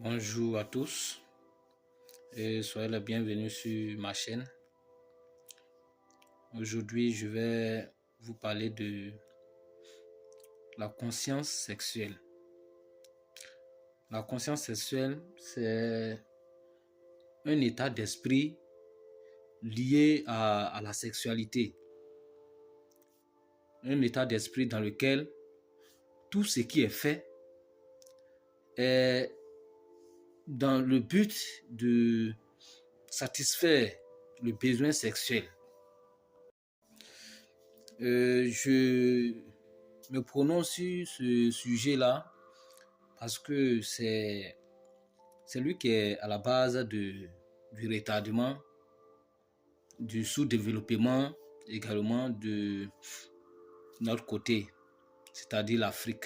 Bonjour à tous et soyez les bienvenus sur ma chaîne. Aujourd'hui, je vais vous parler de la conscience sexuelle. La conscience sexuelle, c'est un état d'esprit lié à la sexualité. Un état d'esprit dans lequel tout ce qui est fait est dans le but de satisfaire le besoin sexuel. Je me prononce sur ce sujet-là parce que c'est lui qui est à la base du retardement, du sous-développement également de notre côté, c'est-à-dire l'Afrique.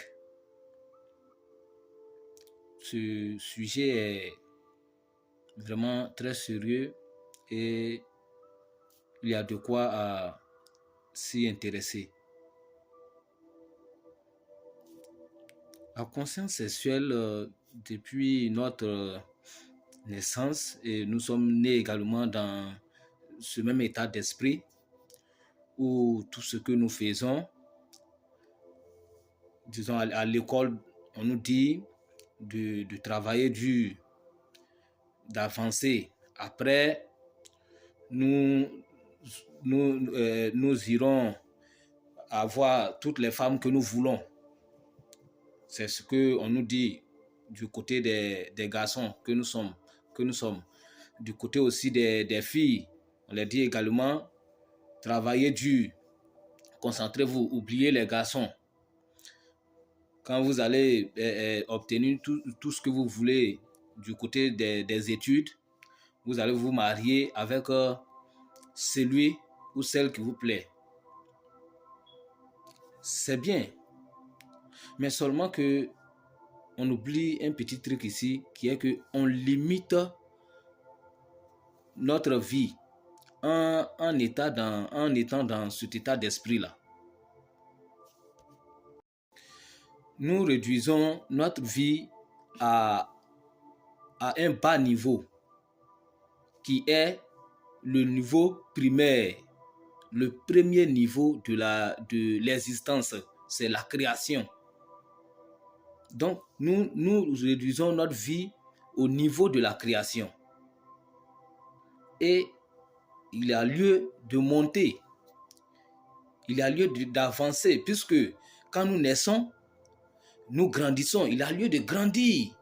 Ce sujet est vraiment très sérieux et il y a de quoi s'y intéresser. La conscience sexuelle, depuis notre naissance, et nous sommes nés également dans ce même état d'esprit où tout ce que nous faisons, disons à l'école, on nous dit de travailler dur, d'avancer. Après, nous irons avoir toutes les femmes que nous voulons. C'est ce qu'on nous dit du côté des garçons que nous sommes. Du côté aussi des filles, on les dit également, travaillez dur, concentrez-vous, oubliez les garçons. Quand vous allez obtenir tout ce que vous voulez du côté des études, vous allez vous marier avec celui ou celle qui vous plaît. C'est bien, mais seulement que on oublie un petit truc ici qui est que on limite notre vie en étant dans cet état d'esprit-là. Nous réduisons notre vie à un bas niveau qui est le niveau primaire. Le premier niveau de l'existence, c'est la création. Donc, nous réduisons notre vie au niveau de la création. Et il y a lieu de monter. Il y a lieu d'avancer, puisque quand nous naissons, nous grandissons. Il y a lieu de grandir.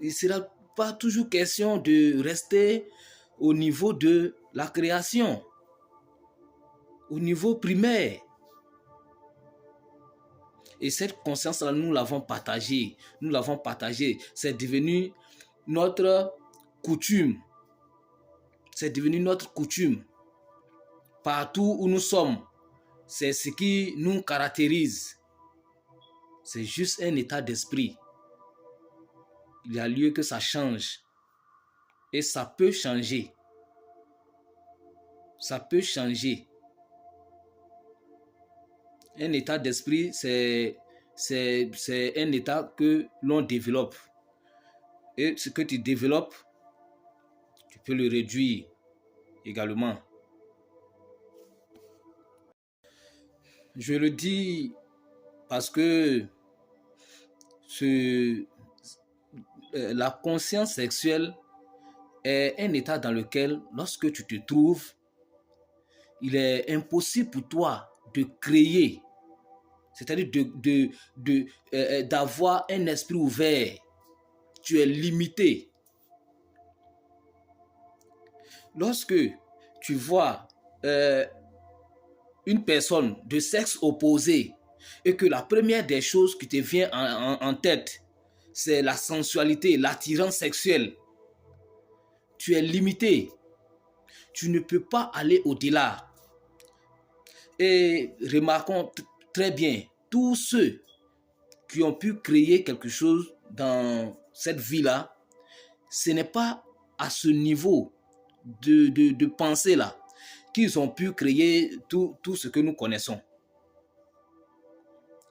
Il ne sera pas toujours question de rester au niveau de la création, au niveau primaire. Et cette conscience-là, nous l'avons partagée. C'est devenu notre coutume. Partout où nous sommes, c'est ce qui nous caractérise. C'est juste un état d'esprit. Il y a lieu que ça change. Et ça peut changer. Un état d'esprit, c'est un état que l'on développe. Et ce que tu développes, tu peux le réduire également. Je le dis parce que la conscience sexuelle est un état dans lequel, lorsque tu te trouves, il est impossible pour toi de créer, c'est-à-dire d'avoir un esprit ouvert. Tu es limité. Lorsque tu vois une personne de sexe opposé et que la première des choses qui te vient en tête, c'est la sensualité, l'attirance sexuelle, tu es limité. Tu ne peux pas aller au-delà. Et remarquons très bien, tous ceux qui ont pu créer quelque chose dans cette vie-là, ce n'est pas à ce niveau de pensée-là qu'ils ont pu créer tout ce que nous connaissons.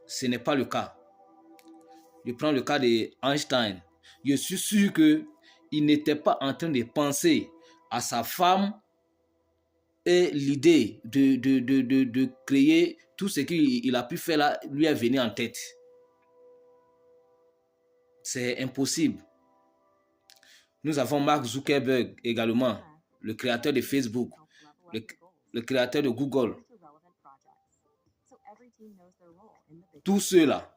Ce n'est pas le cas. Je prends le cas d'Einstein. je suis sûr qu'il n'était pas en train de penser à sa femme et l'idée de créer tout ce qu'il a pu faire là lui est venu en tête. C'est impossible. Nous avons Mark Zuckerberg également, le créateur de Facebook, le créateur de Google. Tous ceux-là,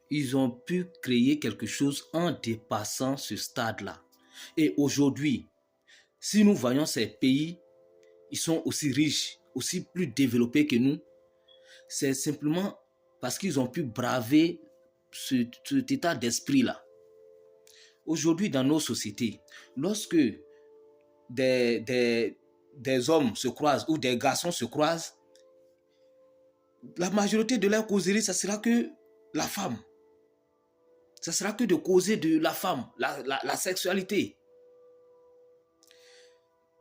ils ont pu créer quelque chose en dépassant ce stade-là. Et aujourd'hui, si nous voyons ces pays, ils sont aussi riches, aussi plus développés que nous, c'est simplement parce qu'ils ont pu braver cet état d'esprit-là. Aujourd'hui, dans nos sociétés, lorsque des hommes se croisent ou des garçons se croisent, la majorité de leur causerie, ça sera que la femme. Ça sera que de causer de la femme, la sexualité.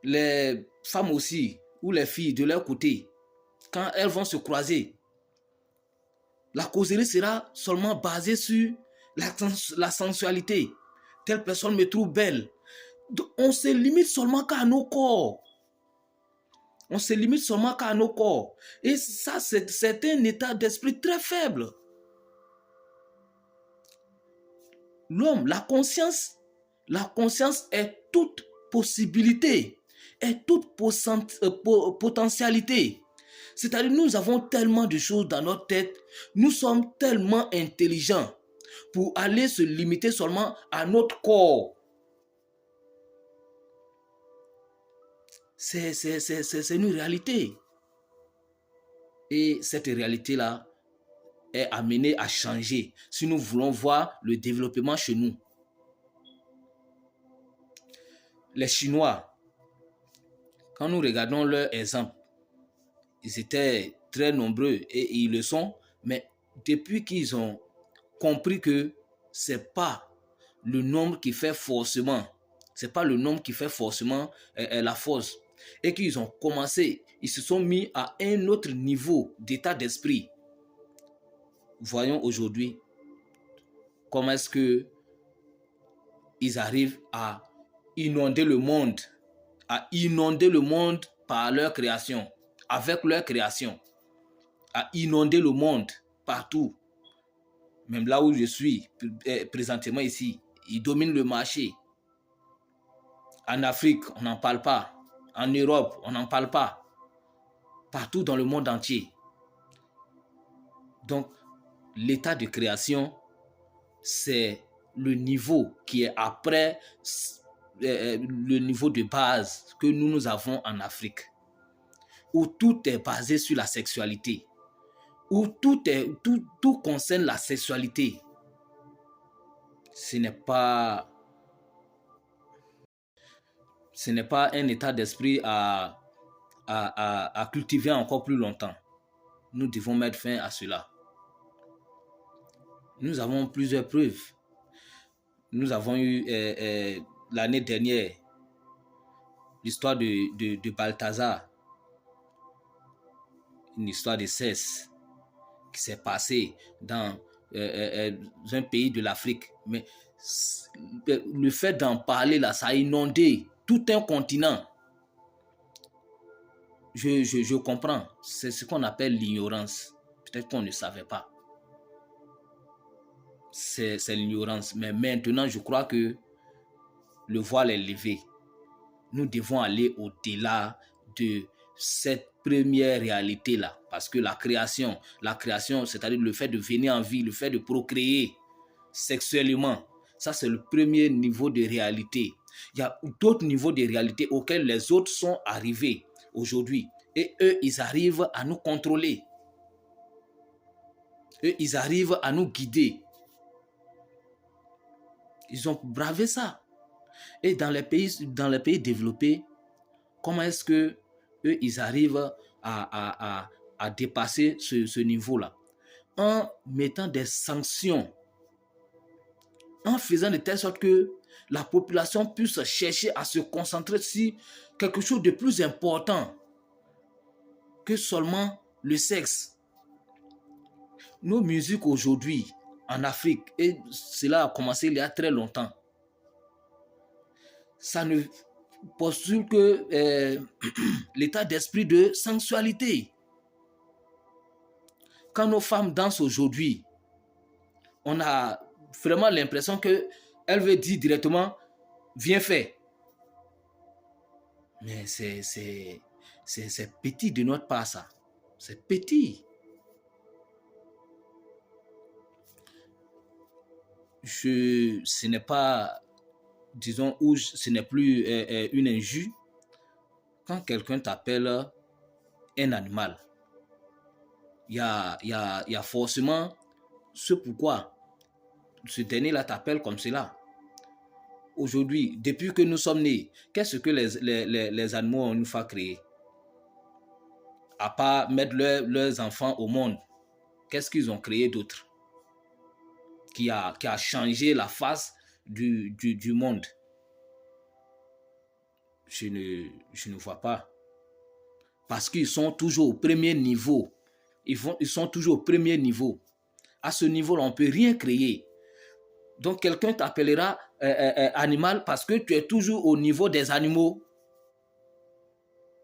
Les femmes aussi, ou les filles de leur côté, quand elles vont se croiser, la causerie sera seulement basée sur la sensualité. Telle personne me trouve belle. Donc, on se limite seulement qu'à nos corps. On se limite seulement qu'à nos corps. Et ça, c'est un état d'esprit très faible. L'homme, la conscience est toute possibilité, est toute potentialité. C'est-à-dire, nous avons tellement de choses dans notre tête, nous sommes tellement intelligents pour aller se limiter seulement à notre corps. C'est une réalité. Et cette réalité-là est amenée à changer si nous voulons voir le développement chez nous. Les Chinois, quand nous regardons leur exemple, ils étaient très nombreux et ils le sont, mais depuis qu'ils ont compris que c'est pas le nombre qui fait forcément, la force, et qu'ils ont commencé, ils se sont mis à un autre niveau d'état d'esprit. Voyons aujourd'hui comment est-ce que ils arrivent à inonder le monde par leur création, avec leur création, à inonder le monde partout. Même là où je suis présentement ici, ils dominent le marché. En Afrique, on n'en parle pas. En Europe, on n'en parle pas. Partout dans le monde entier. Donc, l'état de création, c'est le niveau qui est après le niveau de base que nous avons en Afrique, où tout est basé sur la sexualité, où tout concerne la sexualité. Ce n'est pas un état d'esprit à cultiver encore plus longtemps. Nous devons mettre fin à cela. Nous avons plusieurs preuves. Nous avons eu l'année dernière l'histoire de Balthazar, une histoire de cesse qui s'est passée dans un pays de l'Afrique. Mais le fait d'en parler là, ça a inondé tout un continent. Je comprends. C'est ce qu'on appelle l'ignorance. Peut-être qu'on ne savait pas. C'est l'ignorance. Mais maintenant, je crois que le voile est levé. Nous devons aller au-delà de cette première réalité-là. Parce que la création, c'est-à-dire le fait de venir en vie, le fait de procréer sexuellement, ça c'est le premier niveau de réalité. Il y a d'autres niveaux de réalité auxquels les autres sont arrivés aujourd'hui. Et eux, ils arrivent à nous contrôler. Eux, ils arrivent à nous guider. Ils ont bravé ça. Et dans les pays développés, comment est-ce que eux, ils arrivent à dépasser ce niveau-là? En mettant des sanctions, en faisant de telle sorte que la population puisse chercher à se concentrer sur quelque chose de plus important que seulement le sexe. Nos musiques aujourd'hui, en Afrique, et cela a commencé il y a très longtemps. Ça ne postule que l'état d'esprit de sensualité. Quand nos femmes dansent aujourd'hui, on a vraiment l'impression qu'elle veut dire directement, viens faire. Mais c'est petit de notre part, ça. C'est petit. Ce n'est pas, disons, ou ce n'est plus une injure quand quelqu'un t'appelle un animal. Il y a forcément ce pourquoi ce dernier-là t'appelle comme cela. Aujourd'hui, depuis que nous sommes nés, qu'est-ce que les animaux ont une fois créé? À part mettre leurs enfants au monde, qu'est-ce qu'ils ont créé d'autre qui a changé la face du monde? Je ne vois pas. Parce qu'ils sont toujours au premier niveau. Ils sont toujours au premier niveau. À ce niveau-là, on ne peut rien créer. Donc, quelqu'un t'appellera animal parce que tu es toujours au niveau des animaux.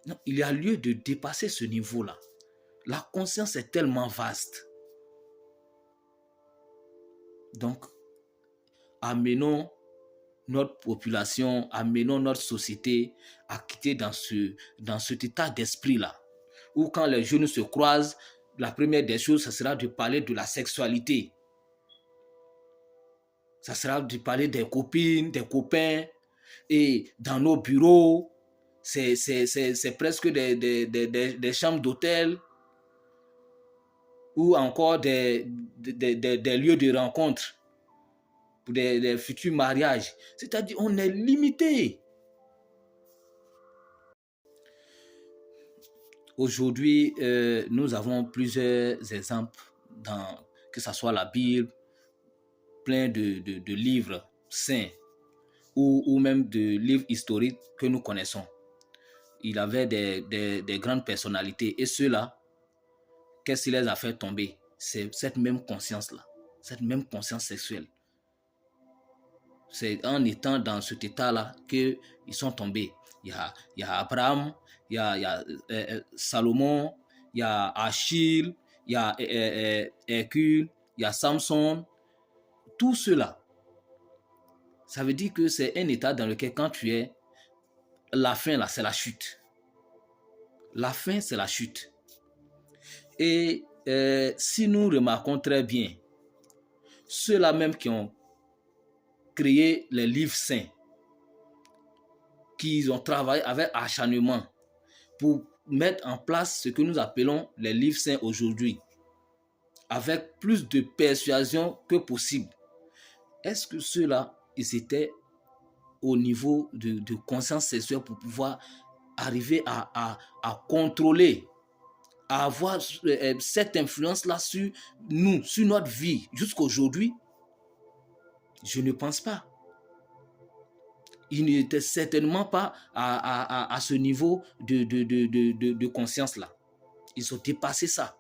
Non, il y a lieu de dépasser ce niveau-là. La conscience est tellement vaste. Donc, amenons notre population, amenons notre société à quitter dans cet état d'esprit-là, où quand les jeunes se croisent, la première des choses, ce sera de parler de la sexualité. Ça sera de parler des copines, des copains, et dans nos bureaux, c'est presque des chambres d'hôtel, ou encore des lieux de rencontre pour des futurs mariages. C'est-à-dire, on est limité. Aujourd'hui, nous avons plusieurs exemples que ce soit la Bible, plein de livres saints ou même de livres historiques que nous connaissons. Il avait des grandes personnalités et ceux-là, qu'est-ce qui les a fait tomber? C'est cette même conscience-là, cette même conscience sexuelle. C'est en étant dans cet état-là qu'ils sont tombés. Il y a Abraham, il y a Salomon, il y a Achille, il y a Hercule, il y a Samson. Tout cela, ça veut dire que c'est un état dans lequel quand tu es, la fin là, c'est la chute. La fin, c'est la chute. Et si nous remarquons très bien, ceux-là même qui ont créé les livres saints, qui ont travaillé avec acharnement pour mettre en place ce que nous appelons les livres saints aujourd'hui, avec plus de persuasion que possible. Est-ce que ceux-là, ils étaient au niveau de conscience sexuelle pour pouvoir arriver à contrôler, à avoir cette influence-là sur nous, sur notre vie jusqu'à aujourd'hui? Je ne pense pas. Ils n'étaient certainement pas à ce niveau de conscience-là. Ils ont dépassé ça.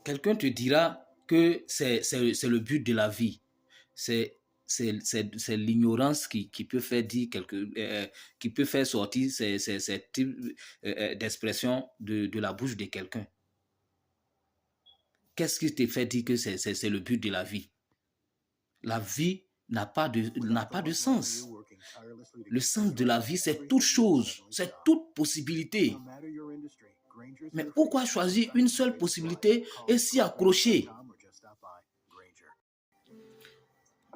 Quelqu'un te dira que c'est le but de la vie. C'est l'ignorance qui peut faire dire qui peut faire sortir ces types d'expression de la bouche de quelqu'un. Qu'est-ce qui te fait dire que c'est le but de la vie? La vie n'a pas de sens. Le sens de la vie, c'est toute chose, c'est toute possibilité. Mais pourquoi choisir une seule possibilité et s'y accrocher?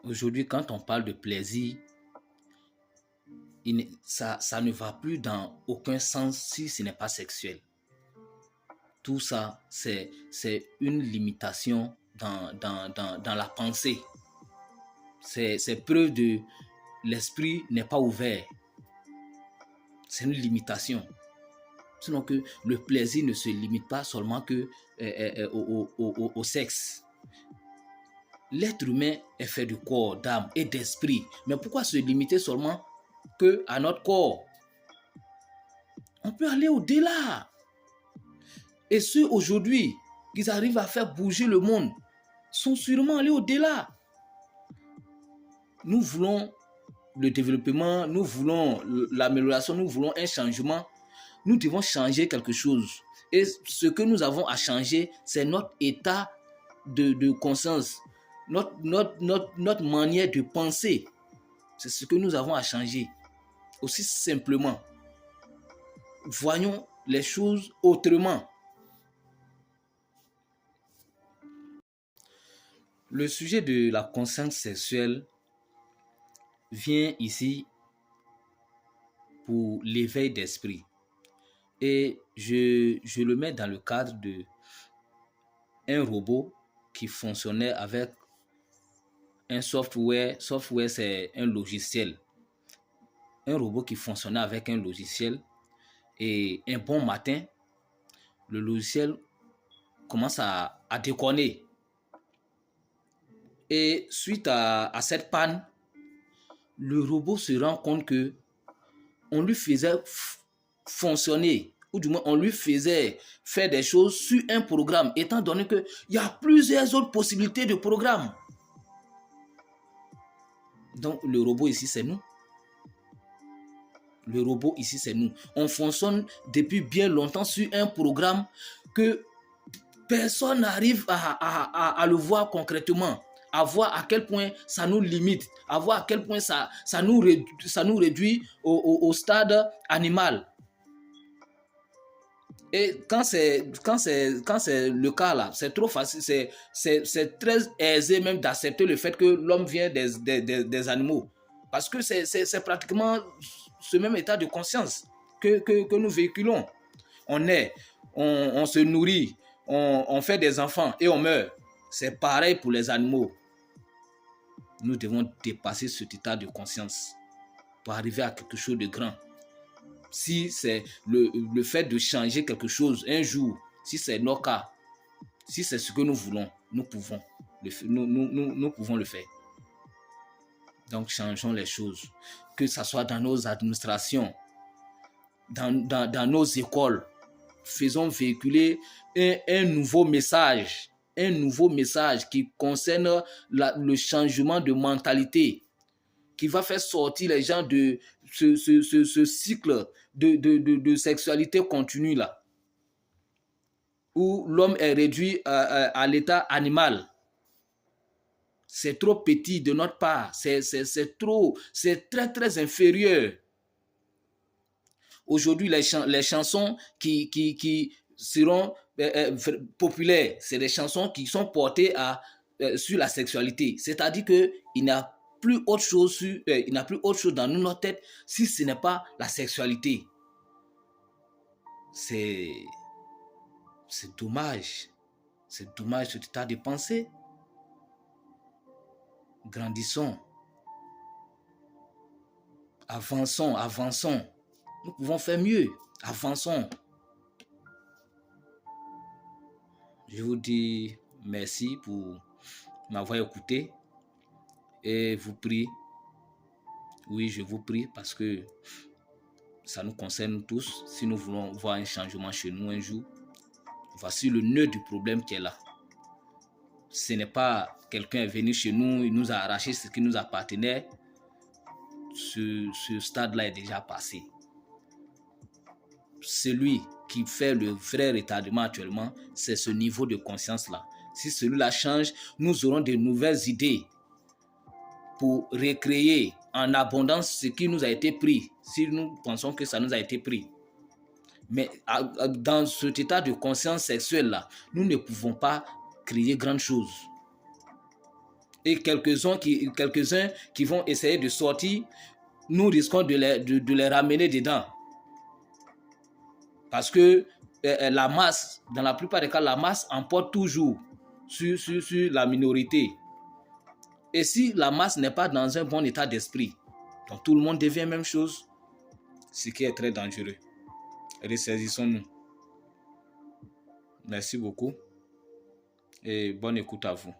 Aujourd'hui, quand on parle de plaisir, ça ne va plus dans aucun sens si ce n'est pas sexuel. Tout ça, c'est une limitation dans la pensée. C'est preuve de l'esprit n'est pas ouvert. C'est une limitation. Sinon que le plaisir ne se limite pas seulement que au sexe. L'être humain est fait de corps, d'âme et d'esprit. Mais pourquoi se limiter seulement que à notre corps? On peut aller au-delà. Et ceux aujourd'hui qu'ils arrivent à faire bouger le monde, sont sûrement allés au-delà. Nous voulons le développement, nous voulons l'amélioration, nous voulons un changement. Nous devons changer quelque chose. Et ce que nous avons à changer, c'est notre état de conscience, notre manière de penser. C'est ce que nous avons à changer. Aussi simplement, voyons les choses autrement. Le sujet de la conscience sexuelle vient ici pour l'éveil d'esprit. Et je le mets dans le cadre de un robot qui fonctionnait avec un software. Software, c'est un logiciel. Un robot qui fonctionnait avec un logiciel. Et un bon matin, le logiciel commence à déconner. Et suite à cette panne, le robot se rend compte que on lui faisait fonctionner, ou du moins on lui faisait faire des choses sur un programme, étant donné qu'il y a plusieurs autres possibilités de programmes. Donc le robot ici, c'est nous. Le robot ici, c'est nous. On fonctionne depuis bien longtemps sur un programme que personne n'arrive à le voir concrètement, à voir à quel point ça nous limite, à voir à quel point ça nous réduit au stade animal. Et quand c'est le cas là, c'est trop facile, c'est très aisé même d'accepter le fait que l'homme vient des animaux. Parce que c'est pratiquement ce même état de conscience que nous véhiculons. On se nourrit, on fait des enfants et on meurt. C'est pareil pour les animaux. Nous devons dépasser cet état de conscience pour arriver à quelque chose de grand. Si c'est le fait de changer quelque chose un jour, si c'est notre cas, si c'est ce que nous voulons, nous pouvons le faire. Donc changeons les choses, que ce soit dans nos administrations, dans nos écoles. Faisons véhiculer un nouveau message qui concerne le changement de mentalité, qui va faire sortir les gens de ce cycle de sexualité continue là, où l'homme est réduit à l'état animal. C'est trop petit de notre part, c'est très très inférieur. Aujourd'hui, les chansons qui seront populaires, c'est des chansons qui sont portées sur la sexualité. C'est-à-dire qu'il n'y a plus autre chose dans notre tête si ce n'est pas la sexualité. C'est dommage. C'est dommage cet état de pensée. Grandissons. Avançons. Nous pouvons faire mieux. Avançons. Je vous dis merci pour m'avoir écouté et vous prie. Oui, je vous prie parce que ça nous concerne tous. Si nous voulons voir un changement chez nous un jour, voici le nœud du problème qui est là. Ce n'est pas quelqu'un est venu chez nous, il nous a arraché ce qui nous appartenait. Ce stade-là est déjà passé. Celui qui fait le vrai retardement actuellement, c'est ce niveau de conscience-là. Si celui-là change, nous aurons de nouvelles idées pour recréer en abondance ce qui nous a été pris, si nous pensons que ça nous a été pris. Mais dans cet état de conscience sexuelle-là, nous ne pouvons pas créer grand chose. Et quelques-uns qui vont essayer de sortir, nous risquons de les ramener dedans. Parce que la masse, dans la plupart des cas, la masse emporte toujours sur la minorité. Et si la masse n'est pas dans un bon état d'esprit, donc tout le monde devient la même chose, ce qui est très dangereux. Ressaisissons-nous. Merci beaucoup et bonne écoute à vous.